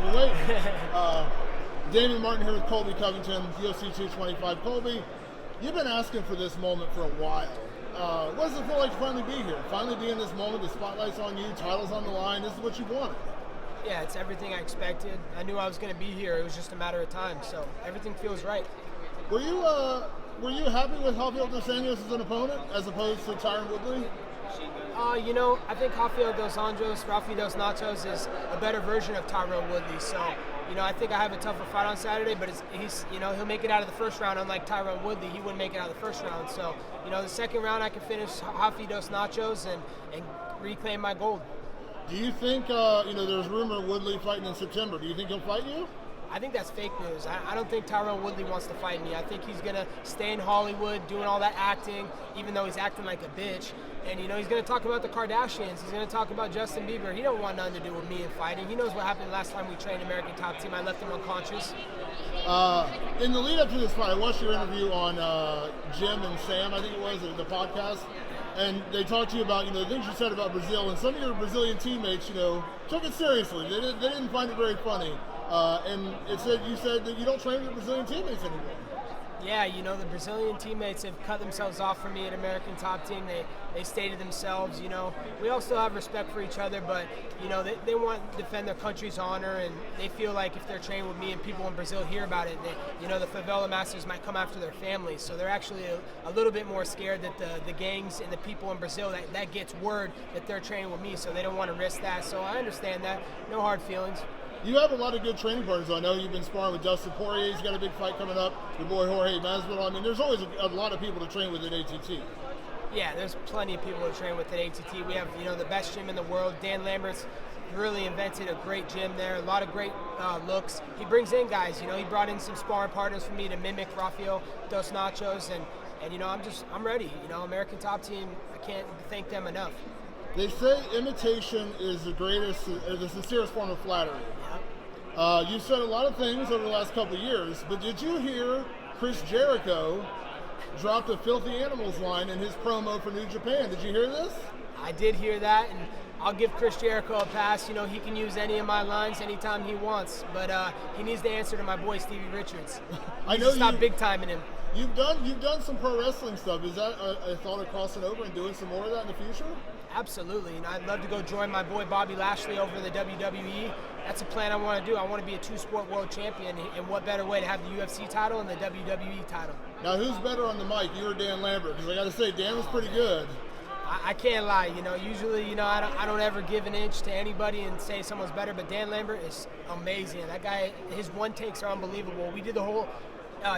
We're waiting. Damon Martin here with Colby Covington, UFC 225. Colby, you've been asking for this moment for a while. What does it feel like to finally be here? Finally be in this moment, the spotlight's on you, title's on the line, this is what you wanted. Yeah, it's everything I expected. I knew I was going to be here. It was just a matter of time, so everything feels right. Were you happy with Rafael dos Anjos as an opponent, as opposed to Tyron Woodley? I think Rafael dos Anjos, Rafi dos Nachos, is a better version of Tyron Woodley. So, I think I have a tougher fight on Saturday, but he'll make it out of the first round. Unlike Tyron Woodley, he wouldn't make it out of the first round. So, the second round I can finish Rafi dos Nachos and reclaim my gold. Do you think, there's rumor of Woodley fighting in September. Do you think he'll fight you? I think that's fake news. I don't think Tyron Woodley wants to fight me. I think he's going to stay in Hollywood doing all that acting, even though he's acting like a bitch. And, he's going to talk about the Kardashians. He's going to talk about Justin Bieber. He don't want nothing to do with me in fighting. He knows what happened last time we trained American Top Team. I left him unconscious. In the lead up to this fight, I watched your interview on Jim and Sam, I think it was, the podcast. And they talked to you about, the things you said about Brazil. And some of your Brazilian teammates, took it seriously. They didn't find it very funny. And you said that you don't train with your Brazilian teammates anymore. Yeah, the Brazilian teammates have cut themselves off from me at American Top Team. They stay to themselves, We all still have respect for each other, but, they want to defend their country's honor, and they feel like if they're trained with me and people in Brazil hear about it, the favela masters might come after their families. So they're actually a little bit more scared that the gangs and the people in Brazil, that gets word that they're training with me, so they don't want to risk that. So I understand that. No hard feelings. You have a lot of good training partners. I know you've been sparring with Dustin Poirier. He's got a big fight coming up. Your boy Jorge Masvidal. I mean, there's always a lot of people to train with at ATT. Yeah, there's plenty of people to train with at ATT. We have, the best gym in the world. Dan Lambert's really invented a great gym there. A lot of great looks. He brings in guys. He brought in some sparring partners for me to mimic Rafael dos Nachos, and I'm ready. American Top Team. I can't thank them enough. They say imitation is the sincerest form of flattery. You've said a lot of things over the last couple of years, but did you hear Chris Jericho dropped a Filthy Animals line in his promo for New Japan? Did you hear this? I did hear that, and I'll give Chris Jericho a pass. He can use any of my lines anytime he wants, but he needs to answer to my boy Stevie Richards. I know stop big timing him. You've done some pro wrestling stuff. Is that a thought of crossing over and doing some more of that in the future? Absolutely. I'd love to go join my boy Bobby Lashley over in the WWE. That's a plan I want to do. I want to be a two-sport world champion, and what better way to have the UFC title and the WWE title? Now, who's better on the mic, you or Dan Lambert? Because I got to say, Dan was pretty good. I can't lie. Usually, I don't ever give an inch to anybody and say someone's better, but Dan Lambert is amazing. That guy, his one takes are unbelievable. We did the whole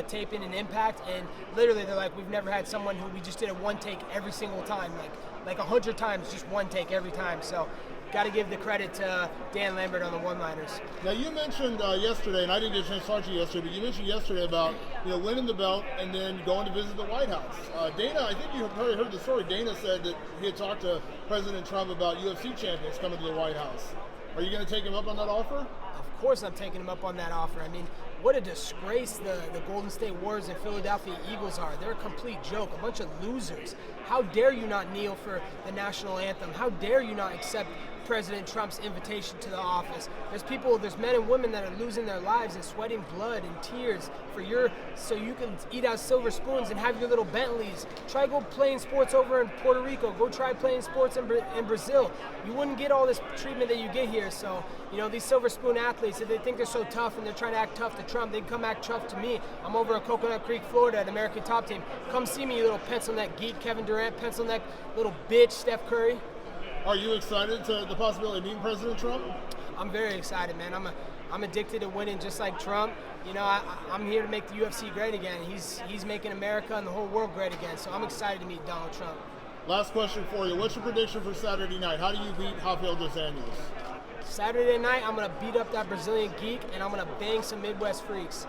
taping in Impact, and literally they're like, we've never had someone who we just did a one take every single time, like 100 times, just one take every time. So got to give the credit to Dan Lambert on the one-liners. Now, you mentioned yesterday, and I didn't get a chance to talk to you yesterday, but you mentioned yesterday about winning the belt and then going to visit the White House. Dana, I think you probably heard the story. Dana said that he had talked to President Trump about UFC champions coming to the White House. Are you going to take him up on that offer? Of course I'm taking him up on that offer. I mean, what a disgrace the Golden State Warriors and Philadelphia Eagles are. They're a complete joke, a bunch of losers. How dare you not kneel for the national anthem? How dare you not accept President Trump's invitation to the office? There's men and women that are losing their lives and sweating blood and tears so you can eat out silver spoons and have your little Bentleys. Try go playing sports over in Puerto Rico. Go try playing sports in Brazil. You wouldn't get all this treatment that you get here. So, these silver spoon athletes, if they think they're so tough and they're trying to act tough to Trump, they can come act tough to me. I'm over at Coconut Creek, Florida at American Top Team. Come see me, you little pencil neck geek, Kevin Durant, pencil neck little bitch, Steph Curry. Are you excited to the possibility of meeting President Trump? I'm very excited, man. I'm addicted to winning just like Trump. I'm here to make the UFC great again. He's making America and the whole world great again. So I'm excited to meet Donald Trump. Last question for you. What's your prediction for Saturday night? How do you beat Rafael dos Anjos? Saturday night, I'm going to beat up that Brazilian geek, and I'm going to bang some Midwest freaks.